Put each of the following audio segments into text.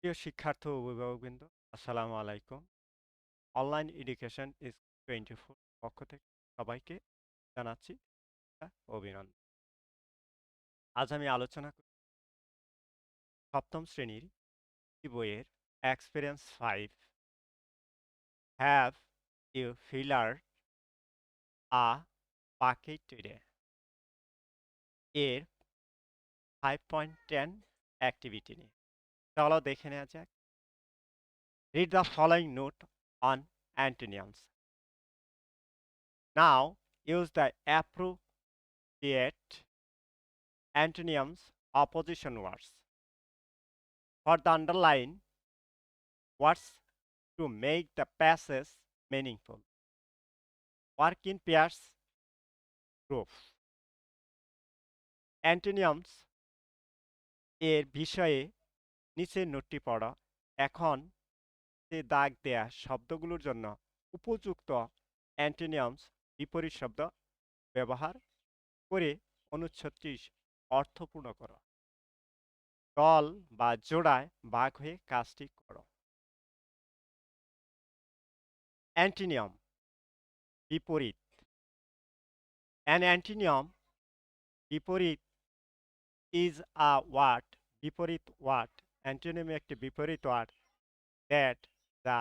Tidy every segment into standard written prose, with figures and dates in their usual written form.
প্রিয় শিক্ষার্থী ও অভিভাবকবৃন্দ, আসসালামু আলাইকুম। অনলাইন এডুকেশন ইজ 24 পক্ষ থেকে সবাইকে জানাচ্ছি অভিনন্দন। আজ আমি আলোচনা করব সপ্তম শ্রেণীর বইয়ের experience 5 have you filler a bucket today এর 5.10 অ্যাক্টিভিটি নিয়ে। চলো দেখে নেওয়া যাক। Read the following note on antonyms. Now use the appropriate antonyms opposition words for the underline words to make the passage meaningful. Work in pairs group. Antonyms এর বিষয়ে নিচের নোটটি পড়ো। এখন যে দাগ দেয়া শব্দগুলোর জন্য উপযুক্ত অ্যান্টোনিয়ামস বিপরীত শব্দ ব্যবহার করে অনুচ্ছেদটি অর্থপূর্ণ করো। দল বা জোড়ায় ভাগ হয়ে কাজটি করো। অ্যান্টোনিয়াম বিপরীত। An antonym বিপরীত is a word বিপরীত ওয়ার্ড অ্যান্টোনিম একটি বিপরীত word that the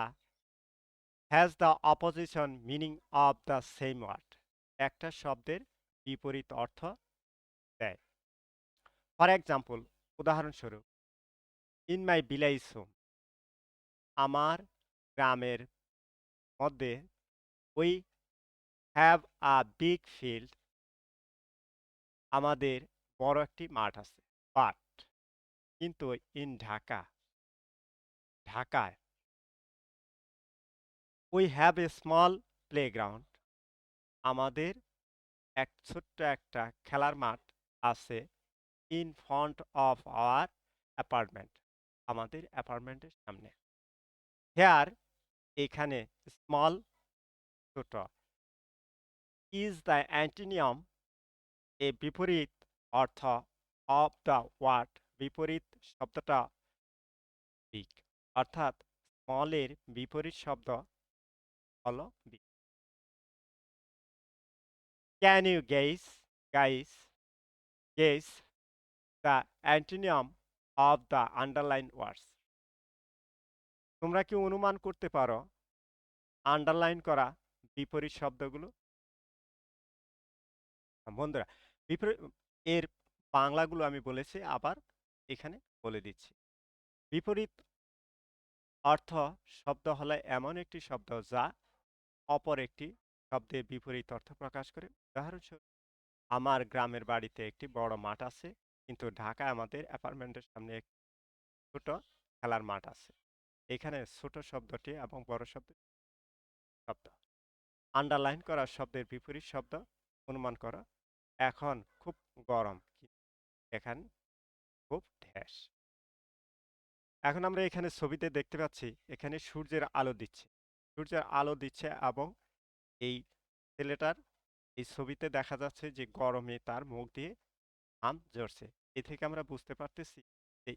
has the opposition meaning of the same word একটা শব্দের বিপরীত অর্থ দেয়। ফর এক্সাম্পল, উদাহরণস্বরূপ, ইন মাই ভিলেজ হোম আমার গ্রামের মধ্যে, we have a big field আমাদের বড় একটি মাঠ আছে। বাট কিন্তু ইন ঢাকায় we have a small playground আমাদের ছোট্ট একটা খেলার মাঠ আছে in front of our apartment আমাদের অ্যাপার্টমেন্টের সামনে। হেয়ার এখানে স্মল ছোট ইজ দ্য অ্যান্টোনিয়াম এ বিপরীত অর্থ অফ দ্য ওয়ার্ড বিপরীত শব্দটা বিগ অর্থাৎ স্মলের বিপরীত শব্দ হলো big. Can you guys guess the antonym of the underline words? তোমরা কি অনুমান করতে পারো আন্ডারলাইন করা বিপরীত শব্দগুলো? বন্ধুরা, বিপরীত এর বাংলাগুলো আমি বলেছি, আবার এখানে বলে দিচ্ছি। বিপরীত অর্থ শব্দ হলো এমন একটি শব্দ যা অপর একটি শব্দের বিপরীত অর্থ প্রকাশ করে। উদাহরণস্বরূপ, আমার গ্রামের বাড়িতে একটি বড় মাঠ আছে, কিন্তু ঢাকায় আমাদের অ্যাপার্টমেন্টের সামনে একটি ছোট খেলার মাঠ আছে। এখানে ছোট শব্দটি এবং বড় শব্দ আন্ডারলাইন করা শব্দের বিপরীত শব্দ অনুমান করো। এখন খুব গরম, এখানে খুব ঢ্যাস। এখন আমরা এখানে ছবিতে দেখতে পাচ্ছি এখানে সূর্যের আলো দিচ্ছে এবং এই ছেলেটার এই ছবিতে দেখা যাচ্ছে যে গরমে তার মুখ দিয়ে ঘাম ঝরছে। এ থেকে আমরা বুঝতে পারতেছি যে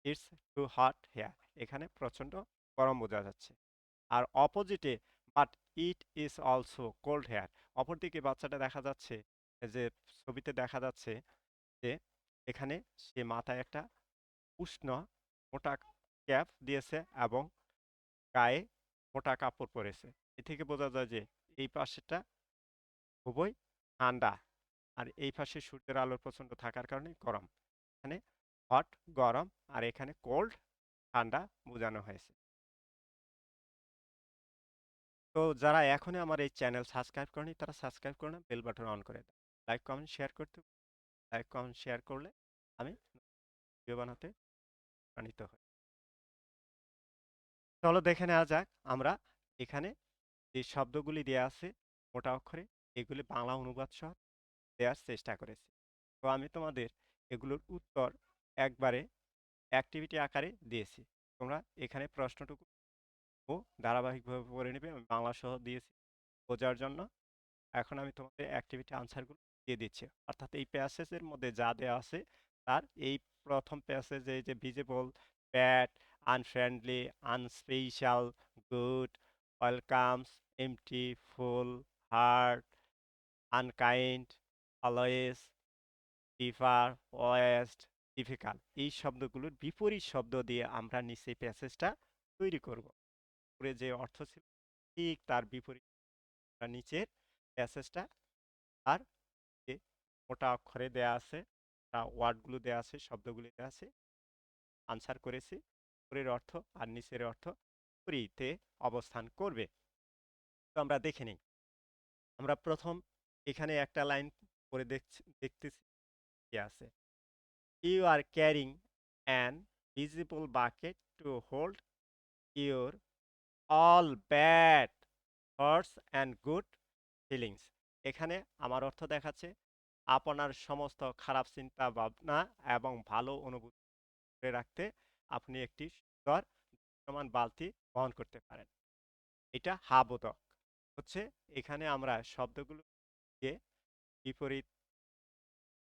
ইটস টু হট হেয়ার, এখানে প্রচন্ড গরম বোঝা যাচ্ছে। আর অপোজিটে but it is also cold here, অপরদিকে বাচ্চাটা দেখা যাচ্ছে যে ছবিতে দেখা যাচ্ছে যে এখানে সে মাথায় একটা উষ্ণ মোটা ক্যাপ দিয়েছে এবং গায়ে মোটা কাপড় পরেছে। এ থেকে বোঝা যায় যে এই পাশেটা খুবই ঠান্ডা আর এই পাশে সূর্যের আলোর প্রচন্ড থাকার কারণে গরম। এখানে হট গরম আর এখানে কোল্ড ঠান্ডা বোঝানো হয়েছে। তো যারা এখনই আমার এই চ্যানেল সাবস্ক্রাইব করেনি তারা সাবস্ক্রাইব করে না, বেল বাটন অন করে দাও। লাইক কমেন্ট শেয়ার করলে আমি ভিডিও বানাতে প্রাণিত হই। চলো দেখে নেওয়া যাক। আমরা এখানে যে শব্দগুলি দেয়া আছে মোটা অক্ষরে, এগুলি বাংলা অনুবাদ সহ দেওয়ার চেষ্টা করেছি। তো আমি তোমাদের এগুলোর উত্তর একবারে অ্যাক্টিভিটি আকারে দিয়েছি। তোমরা এখানে প্রশ্নটুকু ও ধারাবাহিকভাবে পড়ে নেবে। আমি বাংলা সহ দিয়েছি বোঝার জন্য। এখন আমি তোমাদের অ্যাক্টিভিটি আনসারগুলো দিয়ে দিচ্ছি। অর্থাৎ এই প্যাসেজের মধ্যে যা দেওয়া আছে তার এই প্রথম প্যাসেজে যে visible bad, unfriendly, unspecial, good, welcomes, empty, full, hard, unkind, always, differ, West, difficult এই শব্দগুলোর বিপরীত শব্দ দিয়ে আমরা নিচে প্যাসেজটা তৈরি করব। উপরে যে অর্থ ছিল ঠিক তার বিপরীত আমরা নিচের প্যাসেজটা আর যে মোটা অক্ষরে দেয়া আছে ওয়ার্ডগুলো দেয়া আছে শব্দগুলো দেয়া আছে আনসার করেছি উপরের অর্থ আর নিচের অর্থ বিপরীতে অবস্থান করবে। তো আমরা দেখে নিই। আমরা প্রথম এখানে একটা লাইন পড়ে দেখতেছি কি আছে। You are carrying an visible bucket to hold your all bad thoughts and good feelings. এখানে আমার অর্থ দেখাচ্ছে আপনার সমস্ত খারাপ চিন্তা ভাবনা এবং ভালো অনুভূতি ধরে রাখতে আপনি একটি সুন্দর দৃশ্যমান বালতি বহন করতে পারেন। এটা হাবোধক হচ্ছে। এখানে আমরা শব্দগুলো দিয়ে বিপরীত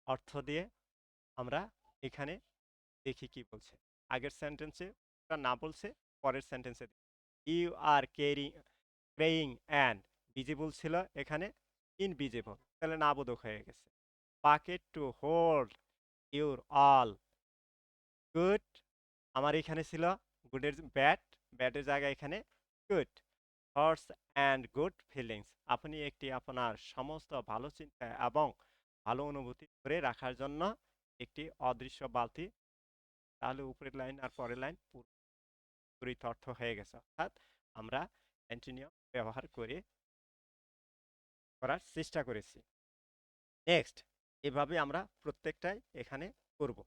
অর্থ দিয়ে আমরা এখানে দেখি কি বলছে। আগের সেন্টেন্সে না বলছে, পরের সেন্টেন্সে ইউ আর ক্রেইং অ্যান্ড ভিজিবল ছিল, এখানে ইনভিজিবল, তাহলে নাবোধক হয়ে গেছে। Bucket to hold your all good, আমার এখানে ছিল গুডের ব্যাডের জায়গায় এখানে good. Thoughts and good feelings, আপনি একটি আপনার সমস্ত ভালো চিন্তা এবং ভালো অনুভূতি ধরে রাখার জন্য একটি অদৃশ্য বালতি। তাহলে উপরের লাইন আর পরের লাইন পুরোপুরি অর্থ হয়ে গেছে, অর্থাৎ আমরা অ্যান্টোনিয়াম ব্যবহার করার চেষ্টা করেছি। নেক্সট, এভাবে আমরা প্রত্যেকটাই এখানে করব।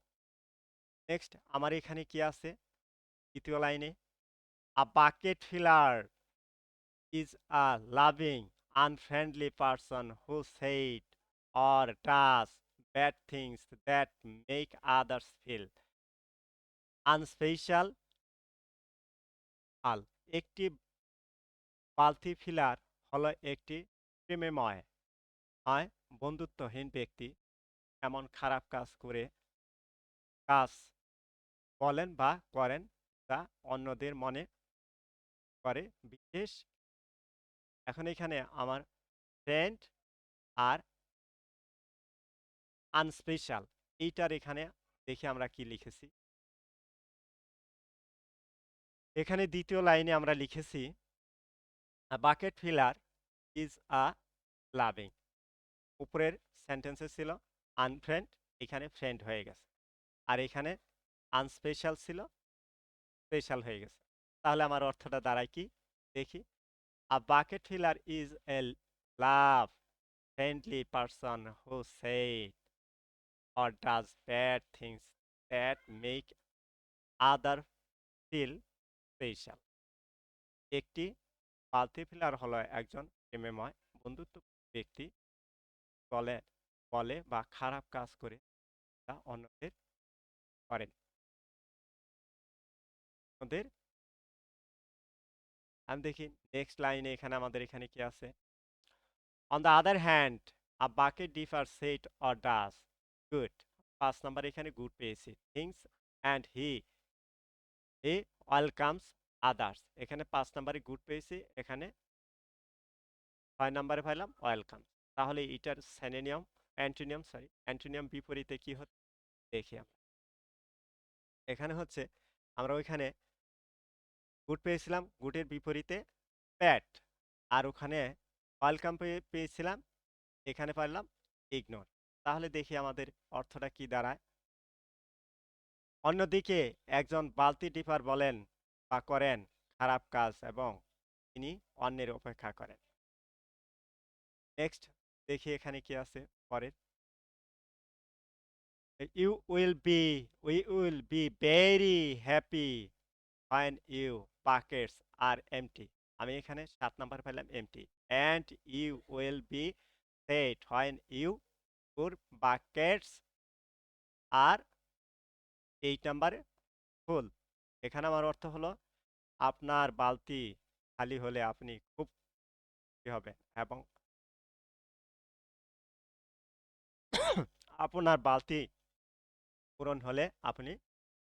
নেক্সট আমার এখানে কি আছে দ্বিতীয় লাইনে, a bucket filler is a loving unfriendly person who said or does bad things that make others feel unspecial. একটি বালতি ফিলার হলো একটি প্রেমময় বন্ধুত্বহীন ব্যক্তি এমন খারাপ কাজ বলেন বা করেন যা অন্যদের মনে করে বিশেষ। এখন এখানে আমার ফ্রেন্ড আর আনস্পেশাল এইটার এখানে দেখি আমরা কি লিখেছি। এখানে দ্বিতীয় লাইনে আমরা লিখেছি bucket filler is a loving. উপরের সেন্টেন্সে ছিল আনফ্রেন্ড, এখানে ফ্রেন্ড হয়ে গেছে। আর এখানে আনস্পেশাল ছিল, স্পেশাল হয়ে গেছে। তাহলে আমার অর্থটা দাঁড়ায় কি দেখি। A bucket filler is a love friendly person who said or does bad things that make other feel special. একটি বালতি ফিলার হলো একজন প্রেমময় বন্ধুত্ব ব্যক্তি বলে বলে বা খারাপ কাজ করে তা অন্যদের করেন ওদের। আমি দেখি নেক্সট লাইনে এখানে আমাদের এখানে কি আছে। On the other hand a bucket differ set or does good, 5 number এখানে গুড পেয়েছি, things and he welcomes others, এখানে 5 নাম্বারে গুড পেয়েছি, এখানে 6 নাম্বারে পাইলাম ওয়েলকাম। তাহলে এটার অ্যান্টোনিয়াম বিপরীতে কি হচ্ছে দেখি আমরা। এখানে হচ্ছে আমরা ওইখানে গুড পেয়েছিলাম, গুডের বিপরীতে ব্যাড, আর ওখানে ওয়েলকাম পেয়েছিলাম, এখানে পাইলাম ইগনোর। তাহলে দেখি আমাদের অর্থটা কি দাঁড়ায়। অন্যদিকে একজন বালতি ডিপার বলেন বা করেন খারাপ কাজ এবং তিনি অন্যের অপেক্ষা করেন। নেক্সট দেখি এখানে কি আছে পরের। We will be very happy when your buckets are empty, আমি এখানে 7 নাম্বার পেলাম MT, and you will be sad when your buckets are 8 নাম্বারে ফুল। এখানে আমার অর্থ হলো আপনার বালতি খালি হলে আপনি খুব খুশি হবেন এবং আপনার বালতি পূরণ হলে আপনি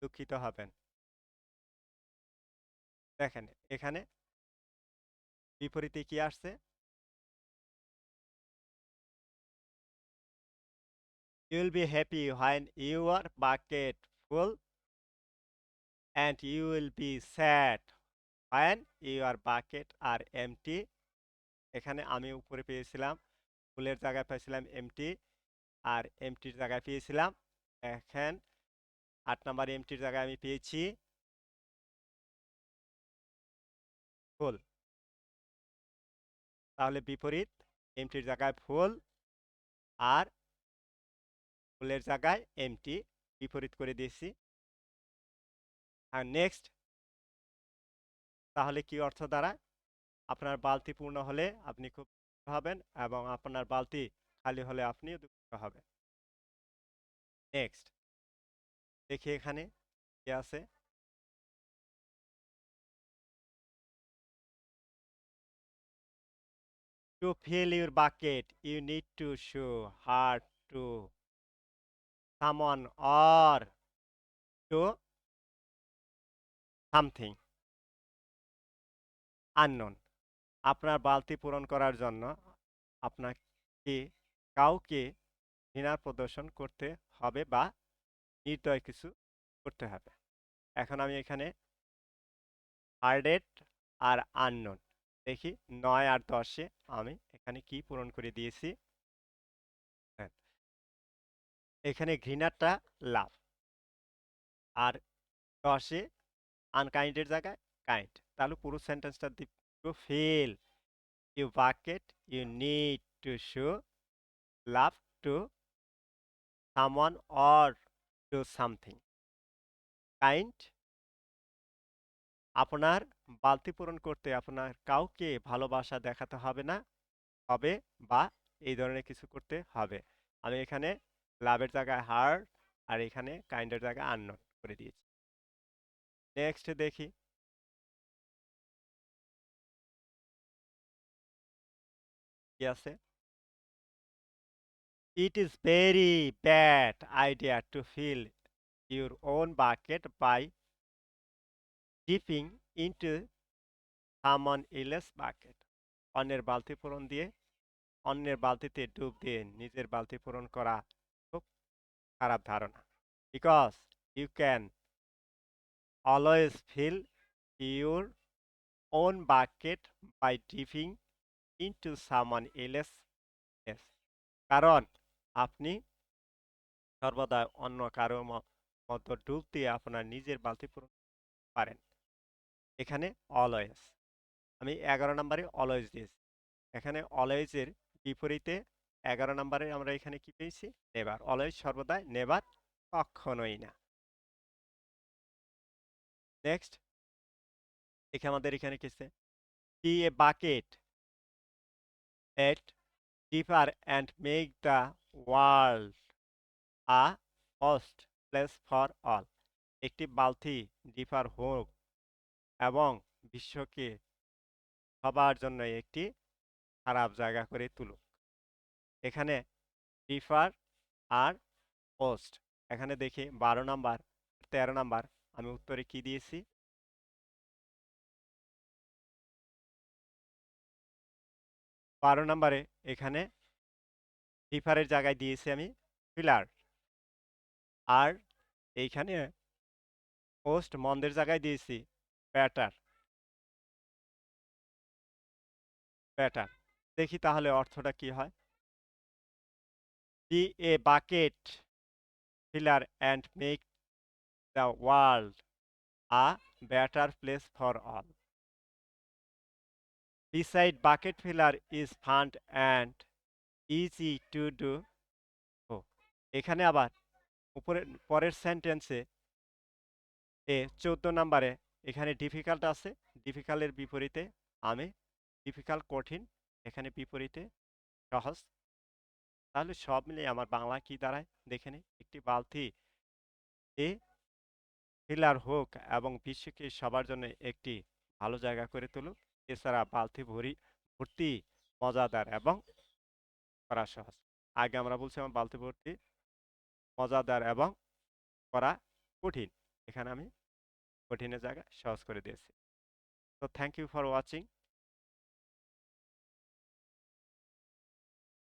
দুঃখিত হবেন। দেখেন এখানে বিপরীতে কি আসছে? You will be happy when your bucket full and you will be sad when your bucket are empty. এখানে আমি উপরে পেয়েছিলাম ফুলের জায়গায় পেয়েছিলাম এমটি, আর এমটির জায়গায় পেয়েছিলাম এখন 8 নাম্বার এমটির জায়গায় আমি পেয়েছি ফুল। তাহলে বিপরীত, এমটির জায়গায় ফুল আর ফুলের জায়গায় এমটি, বিপরীত করে দিয়েছি। আর নেক্সট, তাহলে কি অর্থ দাঁড়ায়? আপনার বালতি পূর্ণ হলে আপনি খুব খুশি হবেন এবং আপনার বালতি খালি হলে আপনিও দুঃখিত হবেন। নেক্সট দেখি এখানে কি আছে। To fill your bucket, you need to show heart to someone or to something unknown. আপনার বালতি পূরণ করার জন্য আপনাকে কাউকে ঘৃণার প্রদর্শন করতে হবে বা নির্দয় কিছু করতে হবে। এখন আমি এখানে হার্ডেড আর আননোন দেখি 9 আর 10-এ আমি এখানে কি পূরণ করে দিয়েছি। হ্যাঁ, এখানে ঘৃণাটা লাভ, আর 10-এ আনকাইন্ডের জায়গায় কাইন্ড। তাহলে পুরো সেন্টেন্সটা to fill you bucket you need to show love to someone or to something kind. আপনার বালতি পূরণ করতে আপনার কাউকে ভালোবাসা দেখাতে হবে না, হবে বা এই ধরনের কিছু করতে হবে। আমি এখানে লাভের জায়গায় হার্ড আর এখানে কাইন্ডের জায়গায় আননোন করে দিয়েছি। নেক্সট দেখি কি আছে। It is very bad idea to fill your own bucket by dipping into someone else's bucket. অন্যের বালতি পূরণ দিয়ে অন্যের বালতিতে ডুব দিয়ে নিজের বালতি পূরণ করা খুব খারাপ ধারণা। Because you can always fill your own bucket by dipping into someone else's mess. কারণ আপনি সর্বদা অন্য কারো মতো ডুব দিয়ে আপনার নিজের বালতি পূরণ পারেন। এখানে অলওয়েজ, আমি 11 নম্বরে অলওয়েজ দিয়েছি। এখানে অলওয়েজের বিপরীতে 11 নম্বরে আমরা এখানে কি পেয়েছি? নেভার। অলওয়েজ সর্বদাই, নেভার কখনোই না। নেক্সট দেখে আমাদের এখানে কিছে be a bucket at dipper and make the world a first place for all. একটি বালতি ডিপার হোক এবং বিশ্বকে সবার জন্য একটি খারাপ জায়গা করে তুলুক। এখানে ডিফার আর পোস্ট। এখানে দেখি 12 নম্বর 13 নম্বর আমি উত্তরে কি দিয়েছি। 12 নম্বরে এখানে ডিফারের জায়গায় দিয়েছি আমি ফিলার, আর এইখানে পোস্ট মন্দের জায়গায় দিয়েছি ব্যাটার। ব্যাটার দেখি তাহলে অর্থটা কি হয়। Be a bucket filler and make the world a better place for all. Beside bucket filler is fun and easy to do. ও এখানে আবার উপরের পরের সেন্টেন্সে 14 নম্বরে এখানে ডিফিকাল্ট আছে। ডিফিকাল্টের বিপরীতে আমি ডিফিকাল্ট কঠিন, এখানে বিপরীতে সহজ। তাহলে সব মিলিয়ে আমার বাংলা কি দাঁড়ায় দেখে নিই। একটি বালতি এ ফিলার হোক এবং বিশ্বকে সবার জন্য একটি ভালো জায়গা করে তুলুক। এছাড়া বালতি ভর্তি মজাদার এবং করা সহজ। আগে আমরা বলছিলাম বালতি ভর্তি মজাদার এবং করা কঠিন, এখানে আমি কঠিনের জায়গায় সহজ করে দিয়েছি। তো থ্যাংক ইউ ফর ওয়াচিং।